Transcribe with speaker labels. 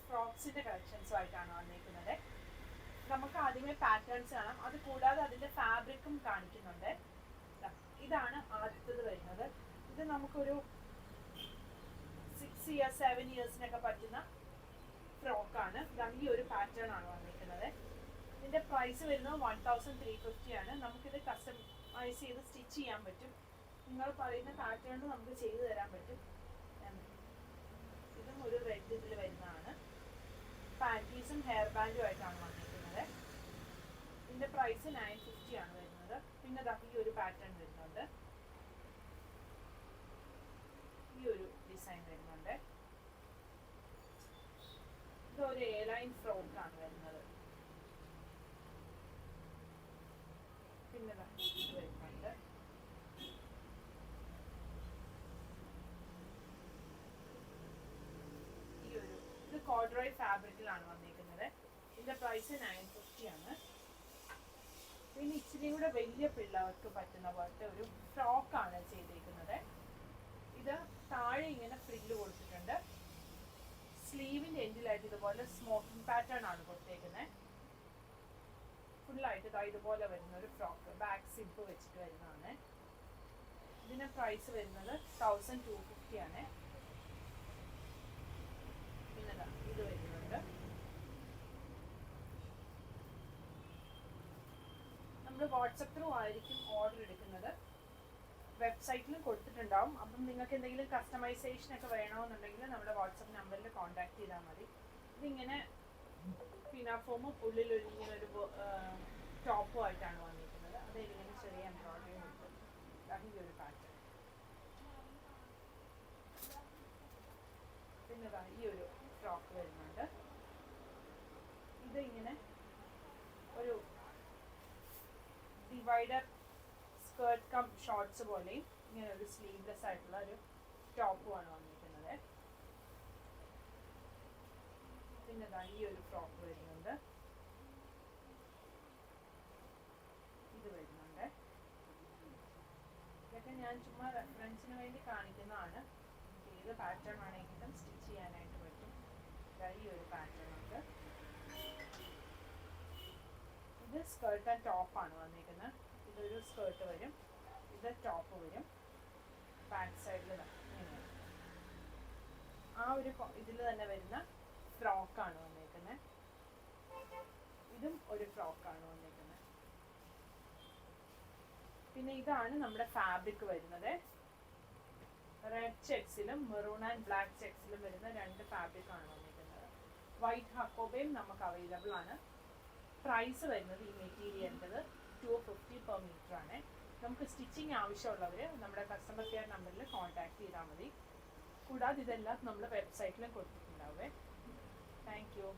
Speaker 1: ഫ്രോക്സിന്റെ കളക്ഷൻസും ആയിട്ടാണ് വന്നിരിക്കുന്നത്. നമുക്ക് ആദ്യമേ പാറ്റേൺസ് കാണാം, അത് കൂടാതെ അതിന്റെ ഫാബ്രിക്കും കാണിക്കുന്നുണ്ട്. ഇതാണ് ആദ്യത്തേത് വരുന്നത്. ഇത് നമുക്കൊരു 6 years 7 yearsനൊക്കെ പറ്റുന്ന ഫ്രോക്കാണ്. ഈ ഒരു പാറ്റേൺ ആണ് വന്നിരിക്കുന്നത്. ഇതിന്റെ പ്രൈസ് വരുന്നത് 1350 ആണ്. നമുക്കിത് കസ്റ്റമൈസ് ചെയ്ത് സ്റ്റിച്ച് ചെയ്യാൻ പറ്റും. നിങ്ങൾ പറയുന്ന പാറ്റേണിൽ നമുക്ക് ചെയ്തു തരാൻ പറ്റും. ഇതും ഒരു റെഡ് ഇതിൽ വരുന്നതാണ്. പാൻറ്റീസും ഹെയർ ബാൻഡും ആയിട്ടാണ് വന്നിരിക്കുന്നത്. ഇതിന്റെ പ്രൈസ് 950 ആണ് വരുന്നത്. പിന്നെ ഈ ഒരു പാറ്റേൺ വരുന്നുണ്ട്, ഈ ഒരു ഡിസൈൻ വരുന്നുണ്ട്. ഇതൊരു എയർലൈൻ ഫ്രോക്ക് ആണ് വരുന്നത്. പിന്നെ ഇത് വരുന്നുണ്ട്. ഇത് കോർഡ്രോയ് ഫാബ്രിക്കിലാണ് വന്നിരിക്കുന്നത്. ഇതിന്റെ പ്രൈസ് 950 ആണ്. പിന്നെ ഇച്ചിരി കൂടെ വലിയ പിള്ളേർക്ക് പറ്റുന്ന പോലത്തെ ഒരു ഫ്രോക്കാണ് ചെയ്തിരിക്കുന്നത്. ഇത് താഴെ ഇങ്ങനെ ഫ്രില്ല് കൊടുത്തിട്ടുണ്ട്. സ്ലീവിന്റെ എൻഡിലായിട്ട് ഇതുപോലെ സ്മോക്കിംഗ് പാറ്റേൺ ആണ് കൊടുത്തേക്കുന്നത്. ഫുള്ളായിട്ട് ഇതുപോലെ വരുന്ന ഒരു ഫ്രോക്ക്, ബാക്ക് സിപ്പ് വെച്ചിട്ട് വരുന്നതാണ്. ഇതിന്റെ പ്രൈസ് വരുന്നത് 1250 ആണ്. പിന്നെ ഇത് വരുന്നുണ്ട്. നമ്മൾ വാട്സപ്പ് ത്രൂ ആയിരിക്കും ഓർഡർ എടുക്കുന്നത്. വെബ്സൈറ്റിലും കൊടുത്തിട്ടുണ്ടാവും. അപ്പം നിങ്ങൾക്ക് എന്തെങ്കിലും കസ്റ്റമൈസേഷൻ ഒക്കെ വേണമെന്നുണ്ടെങ്കിൽ നമ്മുടെ വാട്സപ്പ് നമ്പറിൽ കോൺടാക്ട് ചെയ്താൽ മതി. ഇതിങ്ങനെ പിനാഫോമും ഉള്ളിലൊരു ഇങ്ങനെ ഒരു ടോപ്പും ആയിട്ടാണ് വന്നിരിക്കുന്നത്. അതിലിങ്ങനെ ചെറിയ എംബ്രോയിഡറി ഉണ്ട്. ഈ ഒരു പാറ്റേൺ. പിന്നെ ഈ ഒരു ഫ്രോക്ക് വരുന്നുണ്ട്. ഇത് ഇങ്ങനെ ഒരു ഡിവൈഡർ സ്കേർട്ട് കം ഷോർട്ട്സ് പോലെയും ഇങ്ങനെ ഒരു സ്ലീവ്ലെസ് ആയിട്ടുള്ള ഒരു ടോപ്പുമാണ് വന്നിരിക്കുന്നത്. പിന്നെ ഈ ഒരു ഫ്രോക്ക് വരുന്നുണ്ട്, ഇത് വരുന്നുണ്ട്. ഇതൊക്കെ ഞാൻ ചുമ്മാ റെഫറൻസിന് വേണ്ടി കാണിക്കുന്നതാണ്. ഏത് പാറ്റേൺ ആണെങ്കിലും സ്റ്റിച്ച് ചെയ്യാനായിട്ട് പറ്റും. ഈ ഒരു പാറ്റേൺ ഉണ്ട്. ഇത് സ്കേർട്ട് ആൻഡ് ടോപ്പാണ് വന്നിരിക്കുന്നത്. ഇതൊരു സ്കേർട്ട് വരും, ഇത് ടോപ്പ് വരും. ബാക്ക് സൈഡിൽ ഇങ്ങനെയാണ്. ആ ഒരു ഇതിൽ തന്നെ വരുന്ന ഫ്രോക്കാണ് വന്നിരിക്കുന്നത്. ഇതും ഒരു ഫ്രോക്കാണ് വന്നിരിക്കുന്നത്. പിന്നെ ഇതാണ് നമ്മുടെ ഫാബ്രിക് വരുന്നത്. റെഡ് ചെക്സിലും മെറൂൺ ആൻഡ് ബ്ലാക്ക് ചെക്സിലും വരുന്ന 2 ഫാബ്രിക് ആണ് വന്നിരിക്കുന്നത്. വൈറ്റ് ഹക്കോബയും നമുക്ക് അവൈലബിൾ ആണ്. പ്രൈസ് വരുന്നത് ഈ മെറ്റീരിയലിൻ്റെത് 250 പെർ മീറ്റർ ആണ്. നമുക്ക് സ്റ്റിച്ചിങ് ആവശ്യമുള്ളവർ നമ്മുടെ കസ്റ്റമർ കെയർ നമ്പറിൽ കോൺടാക്ട് ചെയ്താൽ മതി. കൂടാതെ ഇതെല്ലാം നമ്മൾ വെബ്സൈറ്റിലും കൊടുത്തിട്ടുണ്ടാവേ. Thank you.